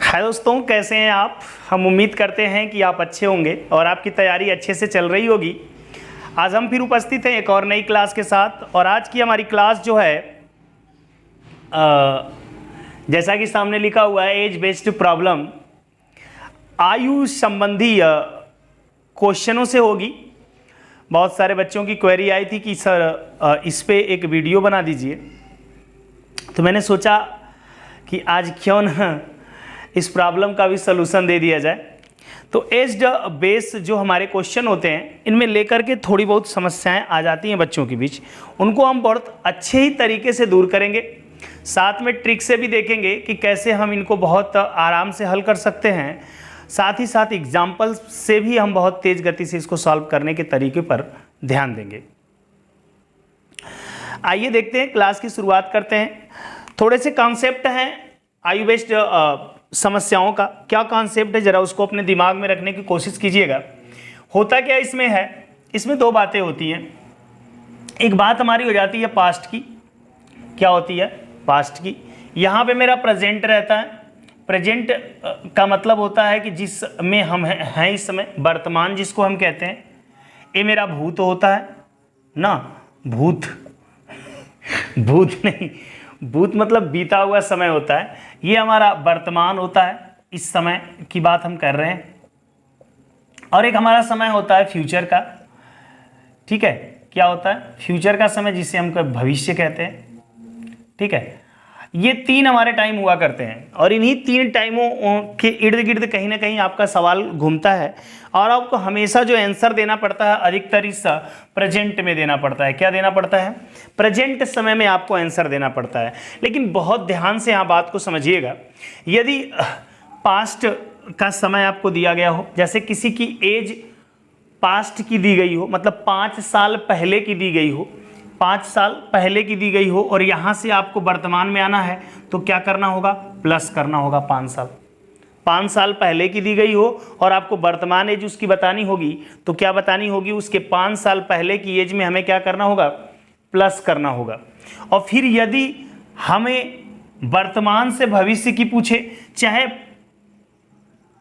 हाय दोस्तों, कैसे हैं आप। हम उम्मीद करते हैं कि आप अच्छे होंगे और आपकी तैयारी अच्छे से चल रही होगी। आज हम फिर उपस्थित हैं एक और नई क्लास के साथ। और आज की हमारी क्लास जो है जैसा कि सामने लिखा हुआ है एज बेस्ड प्रॉब्लम, आयु संबंधी क्वेश्चनों से होगी। बहुत सारे बच्चों की क्वेरी आई थी कि सर इस पे एक वीडियो बना दीजिए, तो मैंने सोचा कि आज क्यों ना इस प्रॉब्लम का भी सलूशन दे दिया जाए। तो एज्ड बेस जो हमारे क्वेश्चन होते हैं, इनमें लेकर के थोड़ी बहुत समस्याएं आ जाती हैं बच्चों के बीच, उनको हम बहुत अच्छे ही तरीके से दूर करेंगे। साथ में ट्रिक से भी देखेंगे कि कैसे हम इनको बहुत आराम से हल कर सकते हैं। साथ ही साथ एग्जाम्पल से भी हम बहुत तेज गति से इसको सॉल्व करने के तरीके पर ध्यान देंगे। आइए देखते हैं, क्लास की शुरुआत करते हैं। थोड़े से कॉन्सेप्ट हैं आयु बेस्ड समस्याओं का। क्या कॉन्सेप्ट है जरा उसको अपने दिमाग में रखने की कोशिश कीजिएगा। होता क्या इसमें है, इसमें दो बातें होती हैं। एक बात हमारी हो जाती है पास्ट की। क्या होती है? पास्ट की। यहाँ पे मेरा प्रेजेंट रहता है। प्रेजेंट का मतलब होता है कि जिसमें हम हैं इस समय, वर्तमान जिसको हम कहते हैं। ये मेरा भूत होता है ना, भूत भूत नहीं, भूत मतलब बीता हुआ समय होता है। ये हमारा वर्तमान होता है, इस समय की बात हम कर रहे हैं। और एक हमारा समय होता है फ्यूचर का। ठीक है, क्या होता है? फ्यूचर का समय, जिसे हम भविष्य कहते हैं। ठीक है, ये तीन हमारे टाइम हुआ करते हैं और इन्हीं तीन टाइमों के इर्द गिर्द कहीं ना कहीं आपका सवाल घूमता है और आपको हमेशा जो आंसर देना पड़ता है अधिकतर इस प्रेजेंट में देना पड़ता है। क्या देना पड़ता है? प्रेजेंट समय में आपको आंसर देना पड़ता है। लेकिन बहुत ध्यान से यहाँ बात को समझिएगा। यदि पास्ट का समय आपको दिया गया हो, जैसे किसी की एज पास्ट की दी गई हो, मतलब 5 साल पहले की दी गई हो, 5 साल पहले की दी गई हो और यहाँ से आपको वर्तमान में आना है, तो क्या करना होगा? प्लस करना होगा 5 साल। 5 साल पहले की दी गई हो और आपको वर्तमान एज उसकी बतानी होगी, तो क्या बतानी होगी? उसके 5 साल पहले की एज में हमें क्या करना होगा? प्लस करना होगा। और फिर यदि हमें वर्तमान से भविष्य की पूछे, चाहे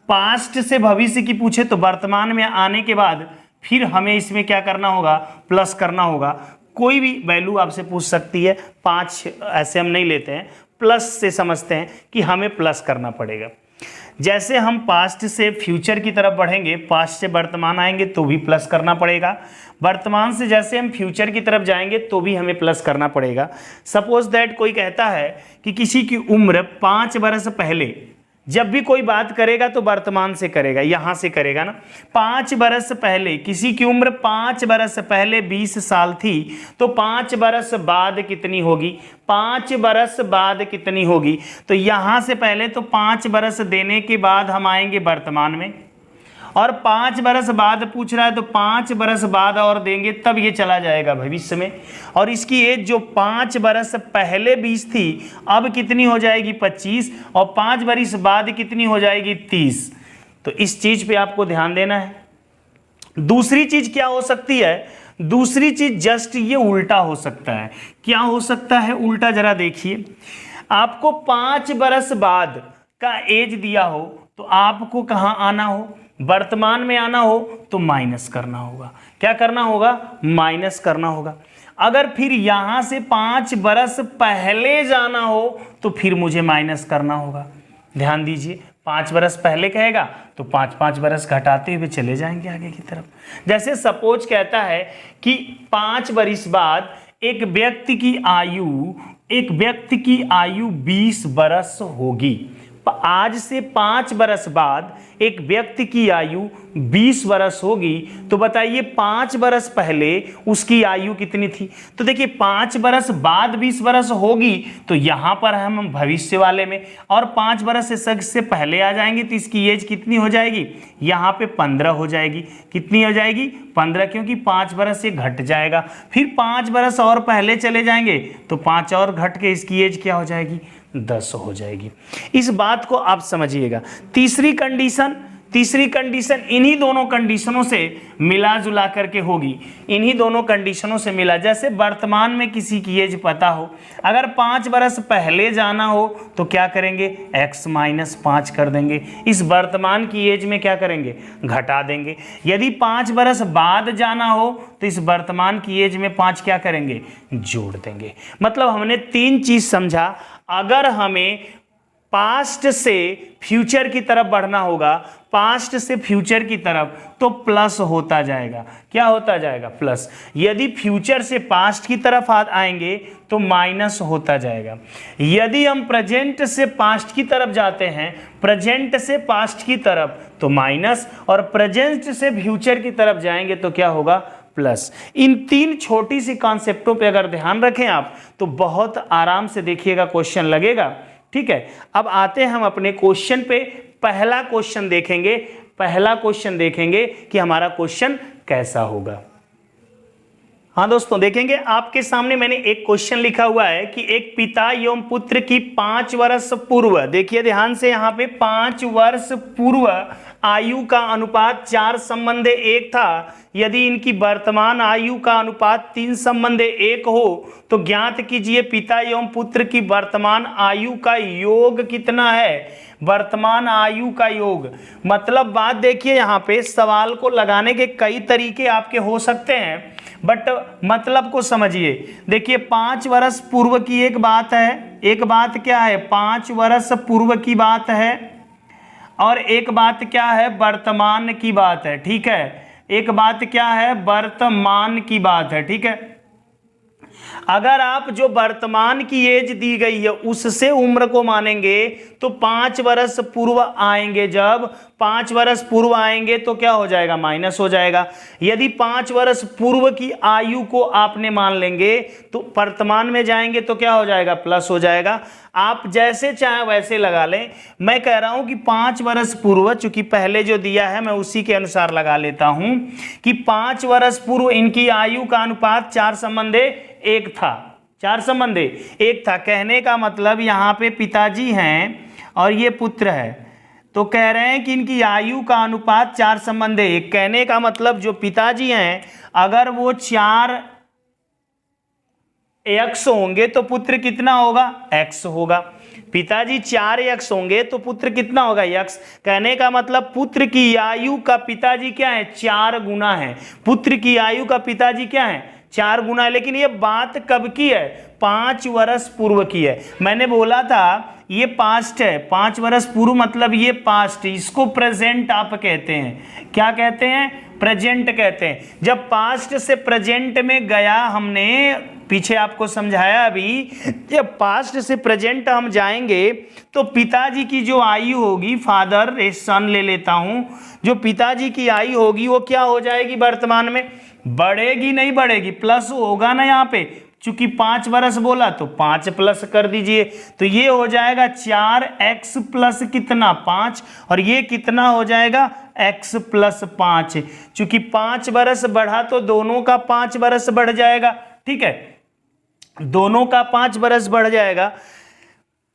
पास्ट से भविष्य की पूछे, तो वर्तमान में आने के बाद फिर हमें इसमें क्या करना होगा? प्लस करना होगा। कोई भी वैल्यू आपसे पूछ सकती है, 5 ऐसे हम नहीं लेते हैं, प्लस से समझते हैं कि हमें प्लस करना पड़ेगा। जैसे हम पास्ट से फ्यूचर की तरफ बढ़ेंगे, पास्ट से वर्तमान आएंगे तो भी प्लस करना पड़ेगा। वर्तमान से जैसे हम फ्यूचर की तरफ जाएंगे तो भी हमें प्लस करना पड़ेगा। सपोज दैट कोई कहता है कि किसी की उम्र 5 वर्ष पहले, जब भी कोई बात करेगा तो वर्तमान से करेगा, यहां से करेगा ना। 5 बरस पहले, किसी की उम्र 5 बरस पहले 20 साल थी, तो 5 बरस बाद कितनी होगी? 5 बरस बाद कितनी होगी? तो यहां से पहले तो 5 बरस देने के बाद हम आएंगे वर्तमान में, और 5 बरस बाद पूछ रहा है तो 5 बरस बाद और देंगे, तब ये चला जाएगा भविष्य में। और इसकी एज जो 5 बरस पहले 20 थी, अब कितनी हो जाएगी? 25, और 5 बरस बाद कितनी हो जाएगी? 30। तो इस चीज पे आपको ध्यान देना है। दूसरी चीज क्या हो सकती है? दूसरी चीज जस्ट ये उल्टा हो सकता है। क्या हो सकता है उल्टा? जरा देखिए, आपको 5 बरस बाद का एज दिया हो तो आपको कहाँ आना हो? वर्तमान में आना हो तो माइनस करना होगा। क्या करना होगा? माइनस करना होगा। अगर फिर यहां से 5 बरस पहले जाना हो तो फिर मुझे माइनस करना होगा। ध्यान दीजिए, 5 बरस पहले कहेगा तो 5-5 बरस घटाते हुए चले जाएंगे आगे की तरफ। जैसे सपोज कहता है कि 5 बरस बाद एक व्यक्ति की आयु 20 बरस होगी। आज से 5 बरस बाद एक व्यक्ति की आयु 20 बरस होगी, तो बताइए 5 बरस पहले उसकी आयु कितनी थी? तो देखिए 5 बरस बाद 20 बरस होगी, तो यहां पर हम भविष्य वाले में, और 5 बरस से पहले आ जाएंगे तो इसकी एज कितनी हो जाएगी? यहां पे 15 हो जाएगी। कितनी हो जाएगी? 15, क्योंकि 5 बरस से घट जाएगा। फिर 5 बरस और पहले चले जाएंगे तो 5 और घट के इसकी एज क्या हो जाएगी? 10 हो जाएगी। इस बात को आप समझिएगा। तीसरी कंडीशन तीसरी कंडीशन इन्हीं दोनों कंडीशनों से मिला जुला करके होगी, इन्हीं दोनों कंडीशनों से मिला। जैसे वर्तमान में किसी की एज पता हो, अगर 5 बरस पहले जाना हो तो क्या करेंगे, x माइनस 5 कर देंगे, इस वर्तमान की एज में क्या करेंगे, घटा देंगे। यदि 5 बरस बाद जाना हो तो इस वर्तमान की एज में 5 क्या करेंगे, जोड़ देंगे। मतलब हमने 3 चीज समझा। अगर हमें पास्ट से फ्यूचर की तरफ बढ़ना होगा, पास्ट से फ्यूचर की तरफ, तो प्लस होता जाएगा। क्या होता जाएगा, प्लस। यदि फ्यूचर से पास्ट की तरफ आएंगे तो माइनस होता जाएगा। यदि हम प्रेजेंट से पास्ट की तरफ जाते हैं, प्रेजेंट से पास्ट की तरफ, तो माइनस, और प्रेजेंट से फ्यूचर की तरफ जाएंगे तो क्या होगा, प्लस। इन 3 छोटी सी कॉन्सेप्टों पे अगर ध्यान रखें आप तो बहुत आराम से देखिएगा क्वेश्चन लगेगा। ठीक है, अब आते हैं हम अपने क्वेश्चन पे। पहला क्वेश्चन देखेंगे, पहला क्वेश्चन देखेंगे कि हमारा क्वेश्चन कैसा होगा। हाँ दोस्तों, देखेंगे आपके सामने मैंने एक क्वेश्चन लिखा हुआ है कि एक पिता एवं पुत्र की 5 वर्ष पूर्व, देखिए ध्यान से, यहाँ पे 5 वर्ष पूर्व आयु का अनुपात 4:1 था। यदि इनकी वर्तमान आयु का अनुपात 3:1 हो तो ज्ञात कीजिए पिता एवं पुत्र की वर्तमान आयु का योग कितना है। वर्तमान आयु का योग मतलब बात देखिए, यहाँ पे सवाल को लगाने के कई तरीके आपके हो सकते हैं, बट मतलब को समझिए। देखिए 5 वर्ष पूर्व की एक बात है, एक बात क्या है, 5 वर्ष पूर्व की बात है, और एक बात क्या है, वर्तमान की बात है। ठीक है, एक बात क्या है, वर्तमान की बात है। ठीक है, अगर आप जो वर्तमान की एज दी गई है उससे उम्र को मानेंगे तो 5 वर्ष पूर्व आएंगे, जब 5 वर्ष पूर्व आएंगे तो क्या हो जाएगा, माइनस हो जाएगा। यदि 5 वर्ष पूर्व की आयु को आपने मान लेंगे तो वर्तमान में जाएंगे तो क्या हो जाएगा, प्लस हो जाएगा। आप जैसे चाहे वैसे लगा लें। मैं कह रहा हूं कि 5 वर्ष पूर्व, चूंकि पहले जो दिया है मैं उसी के अनुसार लगा लेता हूं कि 5 वर्ष पूर्व इनकी आयु का अनुपात 4:1 था, 4:1 था। कहने का मतलब यहाँ पे पिताजी हैं और ये पुत्र है, तो कह रहे हैं कि इनकी आयु का अनुपात 4:1। कहने का मतलब जो पिताजी हैं अगर वो 4x होंगे तो पुत्र कितना होगा, x होगा। पिताजी 4x होंगे तो पुत्र कितना होगा, x। कहने का मतलब पुत्र की आयु का पिताजी क्या है, 4 गुना है। पुत्र की आयु का पिताजी क्या है, 4 गुना है। लेकिन ये बात कब की है, 5 वर्ष पूर्व की है। मैंने बोला था ये पास्ट है, 5 वर्ष पूर्व मतलब ये पास्ट, इसको प्रेजेंट आप कहते हैं। क्या कहते हैं, प्रेजेंट कहते हैं। जब पास्ट से प्रेजेंट में गया, हमने पीछे आपको समझाया अभी, जब पास्ट से प्रेजेंट हम जाएंगे तो पिताजी की जो आयु होगी, फादर सन ले लेता हूं, जो पिताजी की आयु होगी वो क्या हो जाएगी, वर्तमान में बढ़ेगी, नहीं बढ़ेगी, प्लस होगा ना। यहाँ पे चूंकि 5 वर्ष बोला तो 5 प्लस कर दीजिए, तो ये हो जाएगा 4x प्लस कितना, 5, और ये कितना हो जाएगा, x प्लस 5। चूंकि 5 वर्ष बढ़ा तो दोनों का 5 वर्ष बढ़ जाएगा। ठीक है, दोनों का 5 वर्ष बढ़ जाएगा।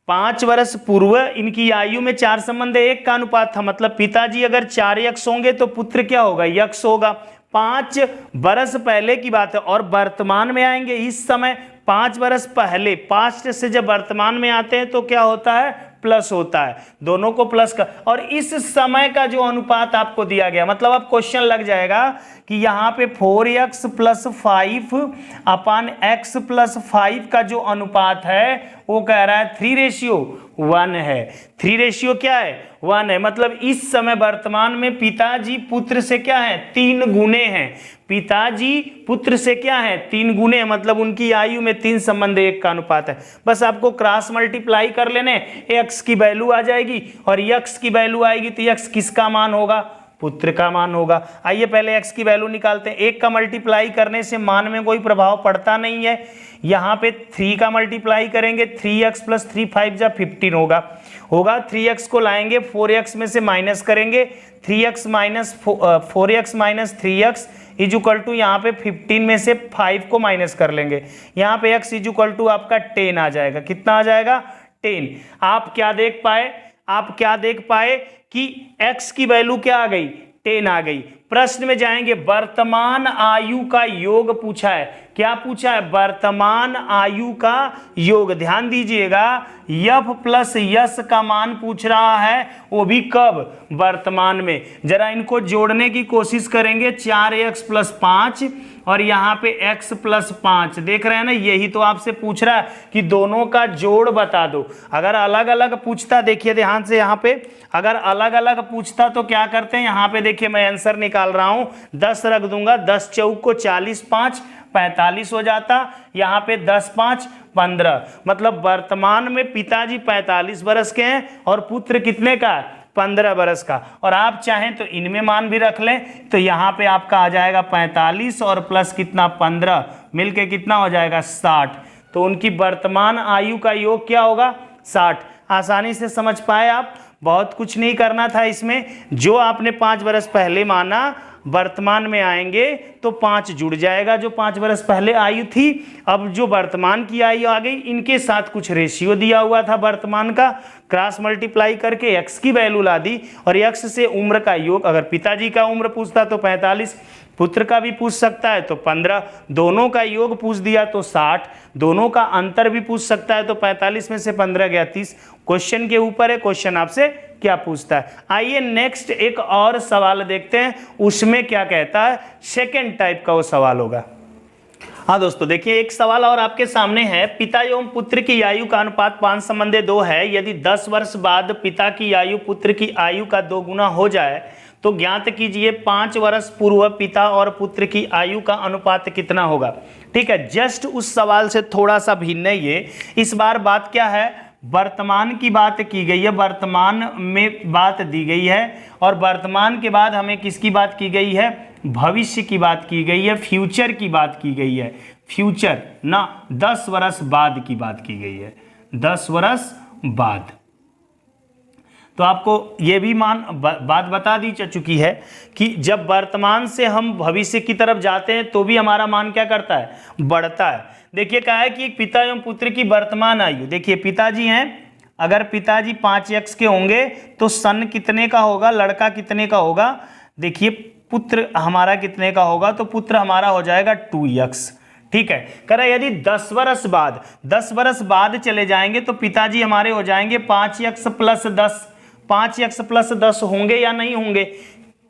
5 वर्ष पूर्व इनकी आयु में 4:1 का अनुपात था, मतलब पिताजी अगर 4x होंगे तो पुत्र क्या होगा, x होगा। 5 वर्ष पहले की बात है, और वर्तमान में आएंगे इस समय 5 वर्ष पहले, पास्ट से जब वर्तमान में आते हैं तो क्या होता है, प्लस होता है। दोनों को प्लस का, और इस समय का जो अनुपात आपको दिया गया, मतलब अब क्वेश्चन लग जाएगा कि यहाँ पे 4x प्लस 5 अपान x प्लस 5 का जो अनुपात है वो कह रहा है 3:1 है। 3 क्या है, 1 है। मतलब इस समय वर्तमान में पिताजी पुत्र से क्या है, 3 गुने हैं। पिताजी पुत्र से क्या है, 3 गुने, मतलब उनकी आयु में 3:1 का अनुपात है। बस आपको क्रॉस मल्टीप्लाई कर लेने, x की वैल्यू आ जाएगी और x की वैल्यू आएगी तो x किसका मान होगा, पुत्र का मान होगा। आइए पहले x की वैल्यू निकालते हैं। 1 का मल्टीप्लाई करने से मान में कोई प्रभाव पड़ता नहीं है। यहाँ पे 3 का मल्टीप्लाई करेंगे, 3x प्लस 3 5 जा 15 होगा। 3x को लाएंगे 4x में से माइनस करेंगे, 3x minus 4x minus 3x is equal to, यहाँ पे 15 में से 5 को माइनस कर लेंगे, यहाँ पे x इज इक्वल टू आपका 10 आ जाएगा। कितना आ जाएगा, 10। आप क्या देख पाए, आप क्या देख पाए कि x की वैल्यू क्या आ गई, 10 आ गई। प्रश्न में जाएंगे, वर्तमान आयु का योग पूछा है। क्या पूछा है? वर्तमान आयु का योग। ध्यान दीजिएगा, यफ प्लस यस का मान पूछ रहा है, वो भी कब? वर्तमान में। जरा इनको जोड़ने की कोशिश करेंगे, 4x प्लस 5 और यहाँ पे x प्लस 5, देख रहे हैं ना, यही तो आपसे पूछ रहा है कि दोनों का जोड़ बता दो। अगर अलग अलग पूछता, देखिए ध्यान से, यहाँ पे अगर अलग अलग पूछता तो क्या करते हैं, यहाँ पे देखिए मैं आंसर निकाल रहा हूँ, 10 रख दूंगा, 10 चौक को 40, 5 45 हो जाता, यहाँ पे 10 5 15, मतलब वर्तमान में पिताजी 45 बरस के हैं और पुत्र कितने का? 15 बरस का। और आप चाहें तो इनमें मान भी रख लें, तो यहाँ पे आपका आ जाएगा 45 और प्लस कितना, 15, मिलके कितना हो जाएगा, 60। तो उनकी वर्तमान आयु का योग क्या होगा? 60। आसानी से समझ पाए आप, बहुत कुछ नहीं करना था इसमें। जो आपने 5 बरस पहले माना, वर्तमान में आएंगे तो 5 जुड़ जाएगा, जो 5 बरस पहले आयु थी। अब जो वर्तमान की आयु आ गई, इनके साथ कुछ रेशियो दिया हुआ था वर्तमान का, क्रॉस मल्टीप्लाई करके x की वैल्यू ला दी, और x से उम्र का योग, अगर पिताजी का उम्र पूछता तो 45, पुत्र का भी पूछ सकता है तो 15, दोनों का योग पूछ दिया तो 60, दोनों का अंतर भी पूछ सकता है तो 45 में से 15 गया 30। क्वेश्चन के ऊपर है, क्वेश्चन आपसे क्या पूछता है। आइए नेक्स्ट एक और सवाल देखते हैं, उसमें क्या कहता है, सेकेंड टाइप का वो सवाल होगा। हाँ दोस्तों देखिए, एक सवाल और आपके सामने है, पिता एवं पुत्र की आयु का अनुपात 5:2 है। यदि 10 वर्ष बाद पिता की आयु पुत्र की आयु का 2 गुना हो जाए तो ज्ञात कीजिए 5 वर्ष पूर्व पिता और पुत्र की आयु का अनुपात कितना होगा। ठीक है, जस्ट उस सवाल से थोड़ा सा भिन्न है ये। इस बार बात क्या है, वर्तमान की बात की गई है, वर्तमान में बात दी गई है, और वर्तमान के बाद हमें किसकी बात की गई है, भविष्य की बात की गई है, फ्यूचर की बात की गई है। फ्यूचर ना, 10 वर्ष बाद की बात की गई है, 10 वर्ष बाद। तो आपको ये भी बात बता दी जा चुकी है कि जब वर्तमान से हम भविष्य की तरफ जाते हैं तो भी हमारा मान क्या करता है, बढ़ता है। देखिए कहा है कि पिता एवं पुत्र की वर्तमान आयु, देखिए पिताजी हैं, अगर पिताजी 5x के होंगे तो सन कितने का होगा, लड़का कितने का होगा, देखिए पुत्र हमारा कितने का होगा, तो पुत्र हमारा हो जाएगा 2x। ठीक है, कह रहा यदि 10 वर्ष बाद चले जाएंगे तो पिताजी हमारे हो जाएंगे 5x प्लस 10, 5x प्लस 10 होंगे या नहीं होंगे,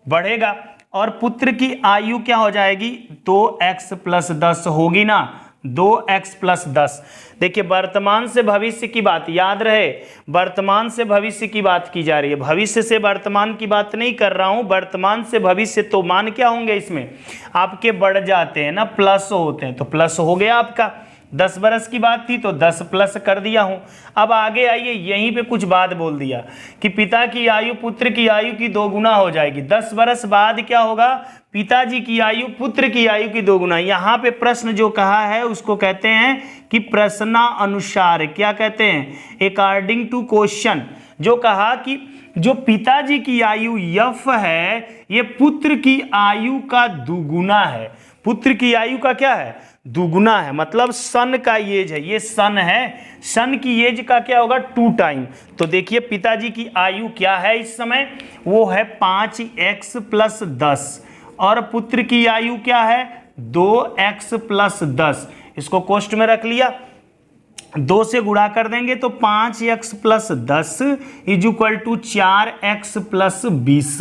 बढ़ेगा। और पुत्र की आयु क्या हो जाएगी, 2x प्लस 10 होगी ना, 2x प्लस 10। देखिए वर्तमान से भविष्य की बात, याद रहे वर्तमान से भविष्य की बात की जा रही है, भविष्य से वर्तमान की बात नहीं कर रहा हूं। वर्तमान से भविष्य, तो मान क्या होंगे इसमें, आपके बढ़ जाते हैं ना, प्लस होते हैं, तो प्लस हो गया आपका। 10 बरस की बात थी तो 10 प्लस कर दिया हूं। अब आगे आइए, यहीं पे कुछ बात बोल दिया कि पिता की आयु पुत्र की आयु की 2 गुना हो जाएगी। 10 बरस बाद क्या होगा, पिताजी की आयु पुत्र की आयु की 2 गुना। यहाँ पे प्रश्न जो कहा है उसको कहते हैं कि प्रश्नानुसार, क्या कहते हैं, अकॉर्डिंग टू क्वेश्चन। जो कहा कि जो पिताजी की आयु यफ है, ये पुत्र की आयु का 2 गुना है। पुत्र की आयु का क्या है, 2 गुना है, मतलब सन का एज है, ये सन है, सन की एज का क्या होगा, 2 टाइम। तो देखिए पिताजी की आयु क्या है इस समय, वो है 5x प्लस 10, और पुत्र की आयु क्या है, 2x प्लस 10। इसको कोष्ठ में रख लिया, 2 से गुणा कर देंगे तो 5x plus 10 is equal to 4x plus 20।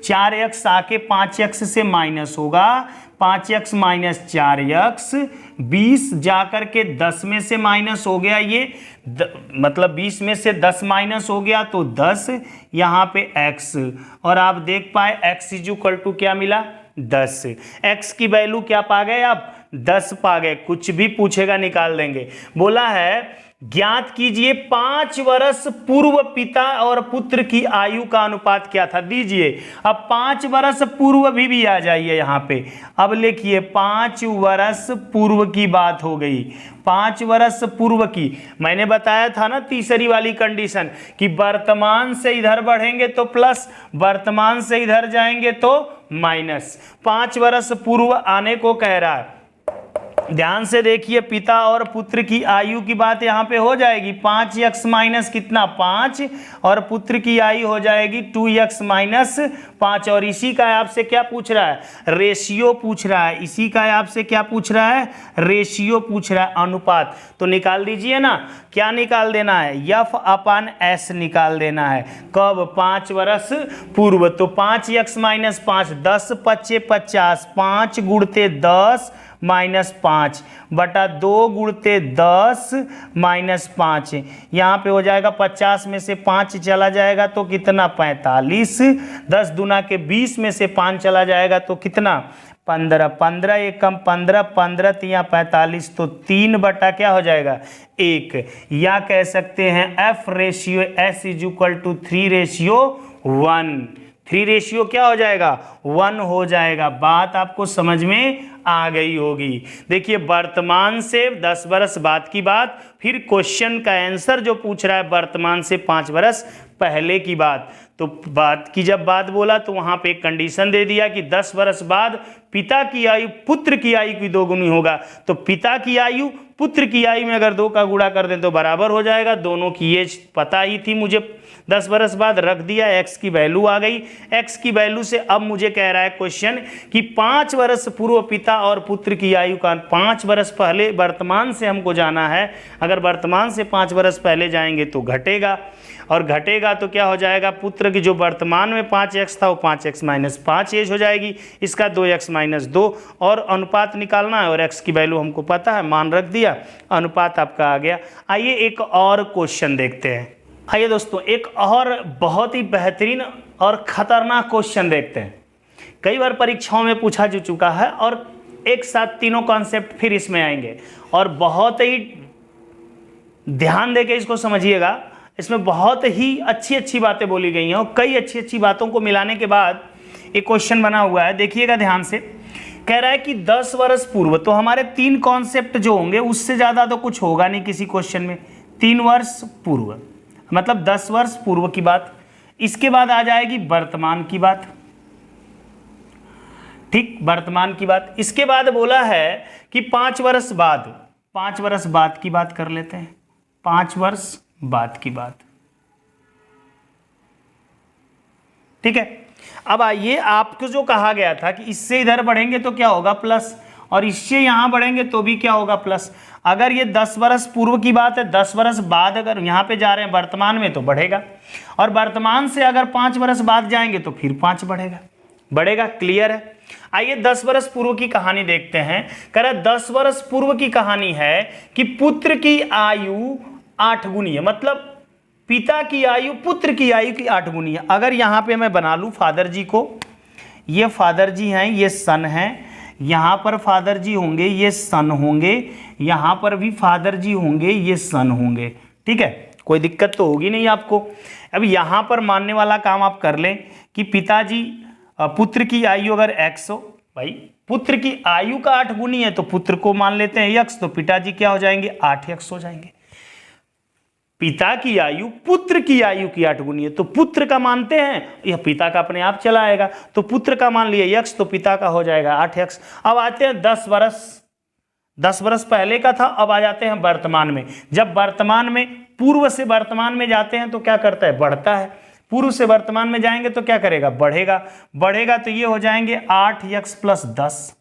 4x आके 5x से माइनस होगा, 5x माइनस 4x, 20 जाकर के 10 में से माइनस हो गया, ये मतलब 20 में से 10 माइनस हो गया तो 10, यहाँ पे x, और आप देख पाए x इज इक्वल टू क्या मिला, 10। x की वैल्यू क्या पा गए आप, 10 पा गए। कुछ भी पूछेगा निकाल देंगे। बोला है ज्ञात कीजिए 5 वर्ष पूर्व पिता और पुत्र की आयु का अनुपात क्या था, दीजिए। अब 5 वर्ष पूर्व भी आ जाइए यहाँ पे। अब लिखिए 5 वर्ष पूर्व की बात हो गई, 5 वर्ष पूर्व की। मैंने बताया था ना तीसरी वाली कंडीशन कि वर्तमान से इधर बढ़ेंगे तो प्लस, वर्तमान से इधर जाएंगे तो माइनस। 5 वर्ष पूर्व आने को कह रहा है, ध्यान से देखिए, पिता और पुत्र की आयु की बात यहाँ पे हो जाएगी 5x माइनस कितना 5, और पुत्र की आयु हो जाएगी 2x माइनस 5। और इसी का आपसे क्या पूछ रहा है, रेशियो पूछ रहा है। इसी का आपसे क्या पूछ रहा है, रेशियो पूछ रहा है, अनुपात। तो निकाल दीजिए ना, क्या निकाल देना है, F/S निकाल देना है। कब, 5 वर्ष पूर्व। तो 5x माइनस 5, 10 पच्चे 50, 5 गुणते 10 माइनस 5 बटा 2 गुणते 10 माइनस 5। यहाँ पे हो जाएगा 50 में से 5 चला जाएगा तो कितना 45, 10 दूना के 20 में से 5 चला जाएगा तो कितना 15, 15 एक कम 15, 15 तिया 45, तो 3 बटा क्या हो जाएगा 1। या कह सकते हैं F ratio S is equal to 3:1। 3 क्या हो जाएगा 1 हो जाएगा। बात आपको समझ में आ गई होगी। देखिए, वर्तमान से 10 वर्ष बाद की बात, फिर क्वेश्चन का आंसर जो पूछ रहा है वर्तमान से 5 वर्ष पहले की बात। तो बात की जब बात बोला तो वहां पे एक कंडीशन दे दिया कि 10 वर्ष बाद पिता की आयु पुत्र की आयु की 2 गुनी होगा। तो पिता की आयु पुत्र की आयु में अगर 2 का गुणा कर दें तो बराबर हो जाएगा। दोनों की एज पता ही थी मुझे, 10 वर्ष बाद रख दिया, x की वैल्यू आ गई। x की वैल्यू से अब मुझे कह रहा है क्वेश्चन कि 5 वर्ष पूर्व पिता और पुत्र की आयु का, 5 वर्ष पहले वर्तमान से हमको जाना है। अगर वर्तमान से 5 वर्ष पहले जाएंगे तो घटेगा, और घटेगा तो क्या हो जाएगा, पुत्र की जो वर्तमान में 5x था वो 5x माइनस 5 एज हो जाएगी, इसका 2x माइनस 2, और अनुपात निकालना है और x की वैल्यू हमको पता है, मान रख दिया, अनुपात आपका आ गया। आइए एक और क्वेश्चन देखते हैं। आइए दोस्तों, एक और बहुत ही बेहतरीन और खतरनाक क्वेश्चन देखते हैं। कई बार परीक्षाओं में पूछा जा चुका है, और एक साथ तीनों कॉन्सेप्ट फिर इसमें आएंगे, और बहुत ही ध्यान देके इसको समझिएगा। इसमें बहुत ही अच्छी अच्छी बातें बोली गई हैं, और कई अच्छी अच्छी बातों को मिलाने के बाद एक क्वेश्चन बना हुआ है। देखिएगा ध्यान से, कह रहा है कि 10 वर्ष पूर्व, तो हमारे 3 कॉन्सेप्ट जो होंगे उससे ज़्यादा तो कुछ होगा नहीं किसी क्वेश्चन में। 3 वर्ष पूर्व मतलब 10 वर्ष पूर्व की बात, इसके बाद आ जाएगी वर्तमान की बात, ठीक, वर्तमान की बात। इसके बाद बोला है कि 5 वर्ष बाद, 5 वर्ष बाद की बात कर लेते हैं, 5 वर्ष बाद की बात, ठीक है। अब आइए, आपको जो कहा गया था कि इससे इधर बढ़ेंगे तो क्या होगा प्लस, और इससे यहां बढ़ेंगे तो भी क्या होगा प्लस। अगर ये 10 वर्ष पूर्व की बात है, 10 वर्ष बाद अगर यहां पे जा रहे हैं वर्तमान में तो बढ़ेगा, और वर्तमान से अगर 5 वर्ष बाद जाएंगे तो फिर 5 बढ़ेगा। क्लियर है। आइए 10 वर्ष पूर्व की कहानी देखते हैं। कह रहा 10 वर्ष पूर्व की कहानी है कि पुत्र की आयु 8 गुनी है, मतलब पिता की आयु पुत्र की आयु की 8 गुनी है। अगर यहां पे मैं बना लूं फादर जी को, ये फादर जी हैं, ये सन है, यहां पर फादर जी होंगे, ये सन होंगे, यहां पर भी फादर जी होंगे, ये सन होंगे, ठीक है। कोई दिक्कत तो होगी नहीं आपको। अब यहां पर मानने वाला काम आप कर लें कि पिताजी पुत्र की आयु अगर x हो, भाई पुत्र की आयु का 8 गुनी है तो पुत्र को मान लेते हैं x, तो पिताजी क्या हो जाएंगे 8x हो जाएंगे। पिता की आयु पुत्र की आयु की 8 गुनी है तो पुत्र का मानते हैं, यह पिता का अपने आप चला आएगा, तो पुत्र का मान लिया x तो पिता का हो जाएगा 8x। अब आते हैं 10 वर्ष पहले का था, अब आ जाते हैं वर्तमान में। जब वर्तमान में पूर्व से वर्तमान में जाते हैं तो क्या करता है, बढ़ता है। पूर्व से वर्तमान में जाएंगे तो क्या करेगा, बढ़ेगा। तो ये हो जाएंगे 8x प्लस 10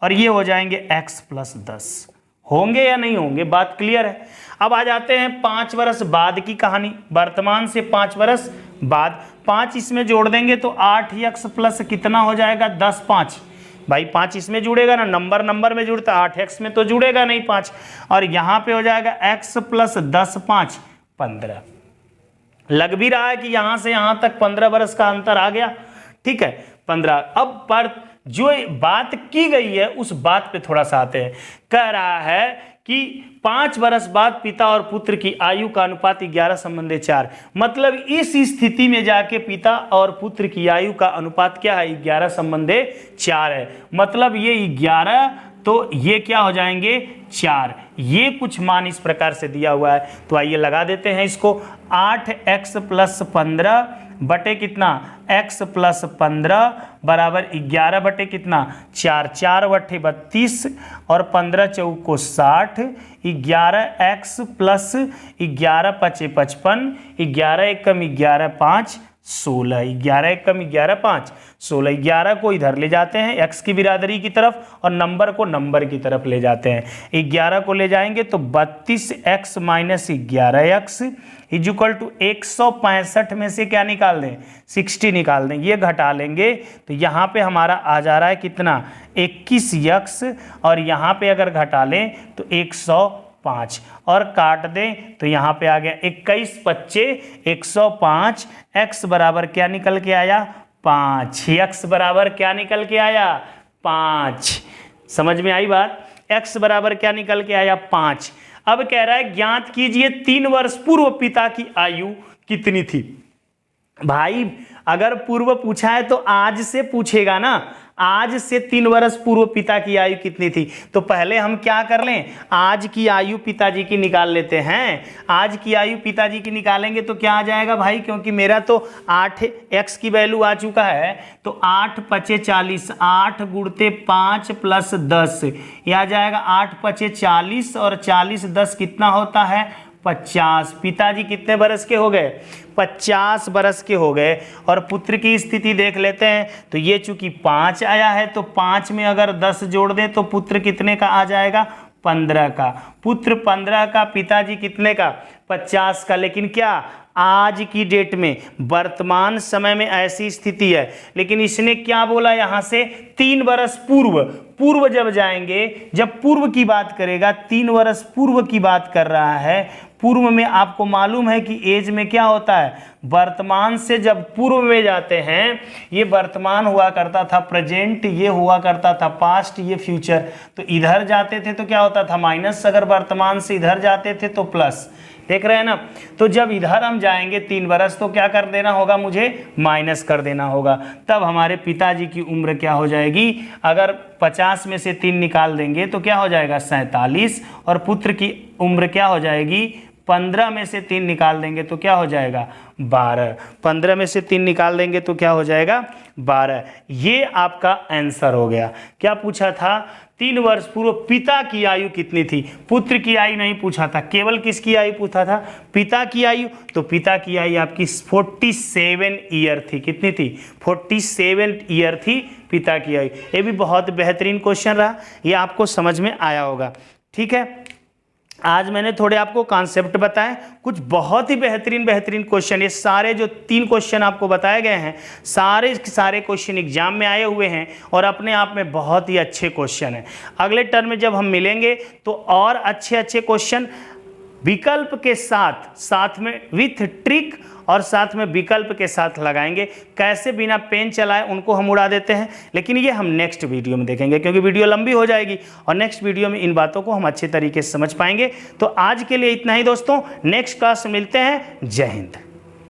और ये हो जाएंगे x प्लस 10। होंगे या नहीं होंगे, बात क्लियर है। अब आ जाते हैं 5 वर्ष बाद की कहानी, वर्तमान से 5 वर्ष बाद। 5 इसमें जोड़ देंगे तो 8x प्लस कितना हो जाएगा 10, 5 भाई 5 इसमें जुड़ेगा ना, नंबर में जुड़ता, 8x में तो जुड़ेगा नहीं 5, और यहां पे हो जाएगा x प्लस 10, 5 15। लग भी रहा है कि यहां से यहां तक 15 वर्ष का अंतर आ गया, ठीक है 15। अब पर जो बात की गई है उस बात पे थोड़ा सा आते हैं। कह रहा है कि 5 वर्ष बाद पिता और पुत्र की आयु का अनुपात 11:4, मतलब इस स्थिति में जाके पिता और पुत्र की आयु का अनुपात क्या है 11:4 है। मतलब ये 11 तो ये क्या हो जाएंगे 4। ये कुछ मान इस प्रकार से दिया हुआ है, तो आइए लगा देते हैं इसको। 8x प्लस 15 बटे कितना x प्लस 15 बराबर 11 बटे कितना 4, 4 बटे 32 और 15 चौको 60, 11x प्लस 11 पचे 55, 11 एकम 11 5 16, 11 एकम 11 5 16, 11 को इधर ले जाते हैं x की बिरादरी की तरफ और नंबर को नंबर की तरफ ले जाते हैं। 11 को ले जाएंगे तो 32x minus 11x is equal to 165 में से क्या निकाल दें 60 निकाल दें, ये घटा लेंगे तो यहाँ पे हमारा आ जा रहा है कितना 21x और यहाँ पे अगर घटा लें तो 105 और काट दें तो यहाँ पे आ गया 21 बच्चे 105, x बराबर क्या निकल के आया 5, x बराबर क्या निकल के आया 5। समझ में आई बात, x बराबर क्या निकल के आया 5। अब कह रहा है ज्ञात कीजिए 3 वर्ष पूर्व पिता की आयु कितनी थी। भाई अगर पूर्व पूछा है तो आज से पूछेगा ना, आज से 3 वर्ष पूर्व पिता की आयु कितनी थी। तो पहले हम क्या कर लें, आज की आयु पिताजी की निकाल लेते हैं। आज की आयु पिताजी की निकालेंगे तो क्या आ जाएगा भाई, क्योंकि मेरा तो 8x की वैल्यू आ चुका है तो 8 पचे 40, 8 गुणते 5 प्लस 10, यह आ जाएगा 8 पचे 40 और 40 10 कितना होता है 50। पिताजी कितने बरस के हो गए 50 बरस के हो गए। और पुत्र की स्थिति देख लेते हैं तो ये चूंकि 5 आया है तो 5 में अगर 10 जोड़ दें तो पुत्र कितने का आ जाएगा 15 का। पुत्र 15 का, पिताजी कितने का 50 का। लेकिन क्या आज की डेट में वर्तमान समय में ऐसी स्थिति है, लेकिन इसने क्या बोला यहाँ से 3 वर्ष पूर्व। पूर्व जब जाएंगे, जब पूर्व की बात करेगा 3 वर्ष पूर्व की बात कर रहा है। पूर्व में आपको मालूम है कि एज में क्या होता है, वर्तमान से जब पूर्व में जाते हैं, ये वर्तमान हुआ करता था प्रेजेंट, ये हुआ करता था पास्ट, ये फ्यूचर। तो इधर जाते थे तो क्या होता था माइनस, अगर वर्तमान से इधर जाते थे तो प्लस। देख रहे हैं ना। तो जब इधर हम जाएंगे 3 वर्ष तो क्या कर देना होगा, मुझे माइनस कर देना होगा। तब हमारे पिताजी की उम्र क्या हो जाएगी, अगर 50 में से 3 निकाल देंगे तो क्या हो जाएगा 47 और पुत्र की उम्र क्या हो जाएगी 15 में से 3 निकाल देंगे तो क्या हो जाएगा 12। 15 में से 3 निकाल देंगे तो क्या हो जाएगा 12। ये आपका आंसर हो गया। क्या पूछा था 3 वर्ष पूर्व पिता की आयु कितनी थी, पुत्र की आयु नहीं पूछा था, केवल किसकी आयु पूछा था पिता की आयु। तो पिता की आयु आपकी 47 ईयर थी। कितनी थी 47 ईयर थी पिता की आयु। ये भी बहुत बेहतरीन क्वेश्चन रहा, ये आपको समझ में आया होगा। ठीक है, आज मैंने थोड़े आपको कॉन्सेप्ट बताए, कुछ बहुत ही बेहतरीन क्वेश्चन। ये सारे जो 3 क्वेश्चन आपको बताए गए हैं, सारे सारे क्वेश्चन एग्जाम में आए हुए हैं और अपने आप में बहुत ही अच्छे क्वेश्चन हैं। अगले टर्म में जब हम मिलेंगे तो और अच्छे क्वेश्चन विकल्प के साथ में विथ ट्रिक और साथ में विकल्प के साथ लगाएंगे। कैसे बिना पेन चलाए उनको हम उड़ा देते हैं, लेकिन ये हम नेक्स्ट वीडियो में देखेंगे क्योंकि वीडियो लंबी हो जाएगी और नेक्स्ट वीडियो में इन बातों को हम अच्छे तरीके से समझ पाएंगे। तो आज के लिए इतना ही दोस्तों, नेक्स्ट क्लास में मिलते हैं। जय हिंद।